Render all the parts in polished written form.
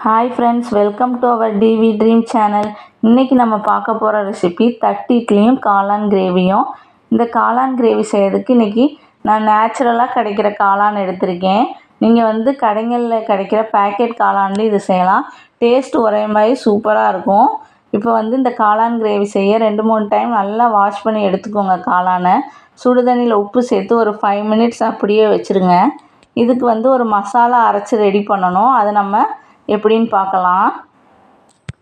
Hi friends, welcome to our TV dream channel. இன்றைக்கி நம்ம பார்க்க போகிற ரெசிபி தட்டு இட்லியும் காளான் கிரேவியும். இந்த காளான் கிரேவி செய்கிறதுக்கு இன்றைக்கி நான் நேச்சுரலாக கிடைக்கிற காளான் எடுத்திருக்கேன். நீங்கள் கடைகளில் கிடைக்கிற பேக்கெட் காளான்லேயும் இது செய்யலாம். டேஸ்ட் ஒரே மாதிரி சூப்பராக இருக்கும். இப்போ இந்த காளான் கிரேவி செய்ய 2-3 டைம் நல்லா வாஷ் பண்ணி எடுத்துக்கோங்க. காளானை சுடுதண்ணியில் உப்பு சேர்த்து ஒரு 5 மினிட்ஸ் அப்படியே வச்சுருங்க. இதுக்கு ஒரு மசாலா அரைச்சி ரெடி பண்ணணும். அதை நம்ம எப்படின்னு பார்க்கலாம்.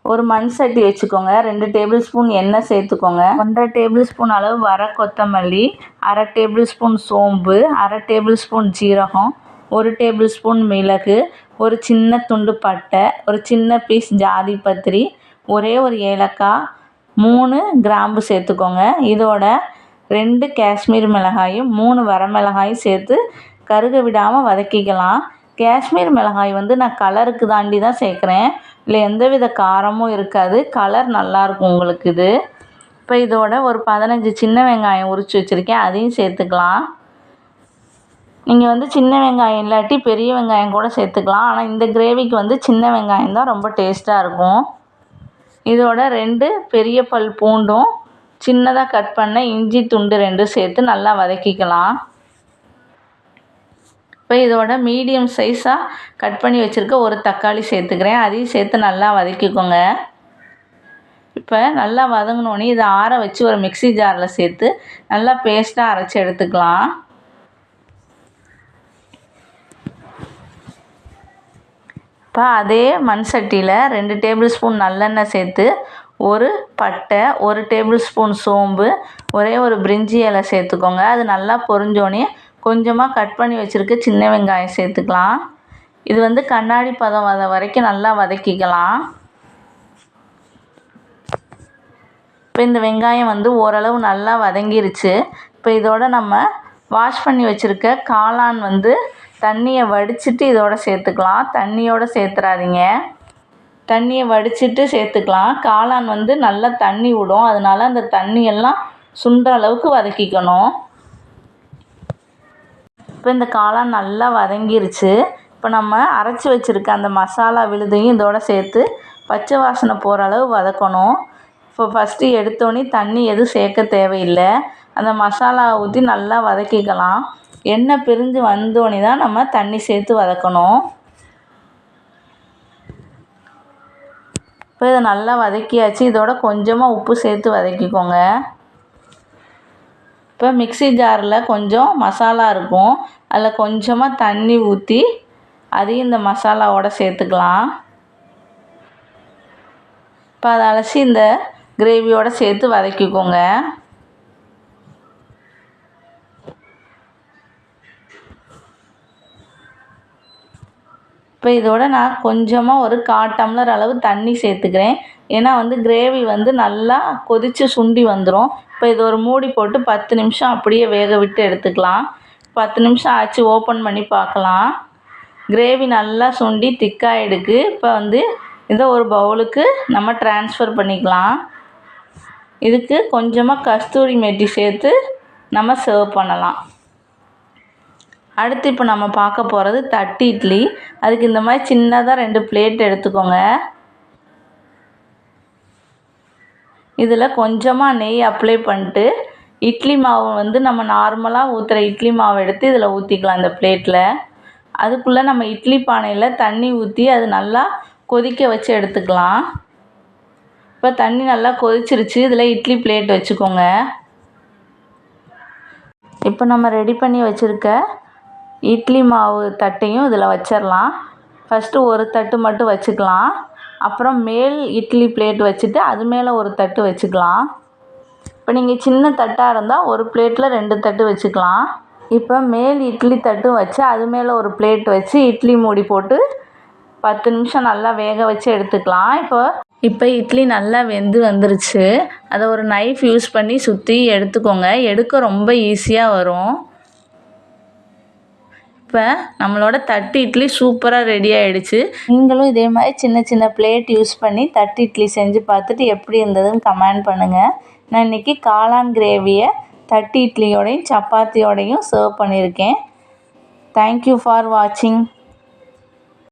ஒரு மண் சட்டி வச்சுக்கோங்க. 2 டேபிள் ஸ்பூன் எண்ணெய் சேர்த்துக்கோங்க. 1.5 டேபிள் ஸ்பூன் அளவு வர கொத்தமல்லி, 1/2 டேபிள் ஸ்பூன் சோம்பு, 1/2 டேபிள் ஸ்பூன் ஜீரகம், 1 டேபிள் ஸ்பூன் மிளகு, ஒரு சின்ன துண்டு பட்டை, ஒரு சின்ன பீஸ் ஜாதி பத்திரி, ஒரே ஒரு ஏலக்காய், 3 கிராம்பு சேர்த்துக்கோங்க. இதோட 2 காஷ்மீர் மிளகாயும் 3 வரமிளகாயும் சேர்த்து கருக விடாமல் வதக்கிக்கலாம். காஷ்மீர் மிளகாய் நான் கலருக்கு தாண்டி தான் சேர்க்குறேன். இல்லை எந்தவித காரமும் இருக்காது. கலர் நல்லாயிருக்கும் உங்களுக்கு இது. இப்போ இதோட ஒரு 15 சின்ன வெங்காயம் உரித்து வச்சுருக்கேன், அதையும் சேர்த்துக்கலாம். நீங்கள் சின்ன வெங்காயம் இல்லாட்டி பெரிய வெங்காயம் கூட சேர்த்துக்கலாம். ஆனால் இந்த கிரேவிக்கு சின்ன வெங்காயம் தான் ரொம்ப டேஸ்ட்டாக இருக்கும். இதோட 2 பெரிய பல் பூண்டும் சின்னதாக கட் பண்ண இஞ்சி துண்டு 2 சேர்த்து நல்லா வதக்கிக்கலாம். இப்போ இதோட மீடியம் சைஸாக கட் பண்ணி வச்சுருக்க ஒரு தக்காளி சேர்த்துக்கிறேன். அதையும் சேர்த்து நல்லா வதக்கிக்கோங்க. இப்போ நல்லா வதங்கினோன்னே இதை ஆற வச்சு ஒரு மிக்ஸி ஜாரில் சேர்த்து நல்லா பேஸ்ட்டாக அரைச்சி எடுத்துக்கலாம். இப்போ அதே மண் சட்டியில் 2 டேபிள் ஸ்பூன் நல்லெண்ணெய் சேர்த்து ஒரு பட்டை, 1 டேபிள் ஸ்பூன் சோம்பு, ஒரே ஒரு பிரிஞ்சி இலை சேர்த்துக்கோங்க. அது நல்லா பொரிஞ்சோடனே கொஞ்சமாக கட் பண்ணி வச்சுருக்க சின்ன வெங்காயம் சேர்த்துக்கலாம். இது கண்ணாடி பதம் வரைக்கும் நல்லா வதக்கிக்கலாம். இப்போ இந்த வெங்காயம் ஓரளவு நல்லா வதங்கிருச்சு. இப்போ இதோட நம்ம வாஷ் பண்ணி வச்சுருக்க காளான் தண்ணியை வடிச்சிட்டு இதோட சேர்த்துக்கலாம். தண்ணியோடு சேர்த்துறாதீங்க, தண்ணியை வடிச்சிட்டு சேர்த்துக்கலாம். காளான் நல்லா தண்ணி விடும், அதனால் அந்த தண்ணியெல்லாம் சுண்டுற அளவுக்கு வதக்கிக்கணும். இப்போ இந்த காளான் நல்லா வதங்கிருச்சு. இப்போ நம்ம அரைச்சி வச்சுருக்க அந்த மசாலா விழுதையும் இதோட சேர்த்து பச்சை வாசனை போகிற அளவு வதக்கணும். இப்போ ஃபஸ்ட்டு எடுத்தோடனே தண்ணி எதுவும் சேர்க்க தேவையில்லை. அந்த மசாலாவை ஊற்றி நல்லா வதக்கிக்கலாம். எண்ணெய் பிரிஞ்சு வந்தோடனே தான் நம்ம தண்ணி சேர்த்து வதக்கணும். இப்போ இதை நல்லா வதக்கியாச்சு. இதோட கொஞ்சமாக உப்பு சேர்த்து வதக்கிக்கோங்க. இப்போ மிக்ஸி ஜாரில் கொஞ்சம் மசாலா இருக்கும், அதில் கொஞ்சமாக தண்ணி ஊற்றி அதையும் இந்த மசாலாவோட சேர்த்துக்கலாம். இப்போ அதை அலசி இந்த கிரேவியோடு சேர்த்து வதக்கிக்கோங்க. இப்போ இதோட நான் கொஞ்சமாக ஒரு 1/4 டம்ளர் அளவு தண்ணி சேர்த்துக்கிறேன். ஏன்னா கிரேவி நல்லா கொதித்து சுண்டி வந்துடும். இப்போ இது ஒரு மூடி போட்டு 10 நிமிஷம் அப்படியே வேக விட்டு எடுத்துக்கலாம். 10 நிமிஷம் ஆச்சு, ஓப்பன் பண்ணி பார்க்கலாம். கிரேவி நல்லா சுண்டி திக்காகிடுக்கு. இப்போ இதை ஒரு பவுலுக்கு நம்ம ட்ரான்ஸ்ஃபர் பண்ணிக்கலாம். இதுக்கு கொஞ்சமாக கஸ்தூரி மெட்டி சேர்த்து நம்ம சர்வ் பண்ணலாம். அடுத்து இப்போ நம்ம பார்க்க போகிறது தட்டு இட்லி. அதுக்கு இந்த மாதிரி சின்னதாக 2 பிளேட் எடுத்துக்கோங்க. இதில் கொஞ்சமாக நெய் அப்ளை பண்ணிட்டு இட்லி மாவு நம்ம நார்மலாக ஊற்றுற இட்லி மாவு எடுத்து இதில் ஊற்றிக்கலாம். இந்த பிளேட்டில் அதுக்குள்ளே நம்ம இட்லி பானையில் தண்ணி ஊற்றி அது நல்லா கொதிக்க வச்சு எடுத்துக்கலாம். இப்போ தண்ணி நல்லா கொதிச்சிருச்சு. இதில் இட்லி பிளேட் வச்சுக்கோங்க. இப்போ நம்ம ரெடி பண்ணி வச்சுருக்க இட்லி மாவு தட்டையும் இதில் வச்சிடலாம். ஃபஸ்ட்டு ஒரு தட்டு மட்டும் வச்சுக்கலாம். அப்புறம் மேல் இட்லி பிளேட் வச்சுட்டு அது மேலே ஒரு தட்டு வச்சுக்கலாம். இப்போ நீங்கள் சின்ன தட்டாக இருந்தால் ஒரு பிளேட்டில் 2 தட்டு வச்சுக்கலாம். இப்போ மேல் இட்லி தட்டு வச்சு அது மேலே ஒரு பிளேட் வச்சு இட்லி மூடி போட்டு 10 நிமிஷம் நல்லா வேக வச்சு எடுத்துக்கலாம். இப்போ இட்லி நல்லா வெந்து வந்துருச்சு. அதை ஒரு நைஃப் யூஸ் பண்ணி சுற்றி எடுத்துக்கோங்க. எடுக்க ரொம்ப ஈஸியாக வரும். இப்போ நம்மளோட தட்டு இட்லி சூப்பராக ரெடி ஆகிடுச்சு. நீங்களும் இதே மாதிரி சின்ன சின்ன பிளேட் யூஸ் பண்ணி தட்டு இட்லி செஞ்சு பார்த்துட்டு எப்படி இருந்ததுன்னு கமெண்ட் பண்ணுங்கள். நான் இன்றைக்கி காளான் கிரேவியை தட்டு இட்லியோடையும் சப்பாத்தியோடையும் சர்வ் பண்ணியிருக்கேன். தேங்க்யூ ஃபார் வாட்சிங்.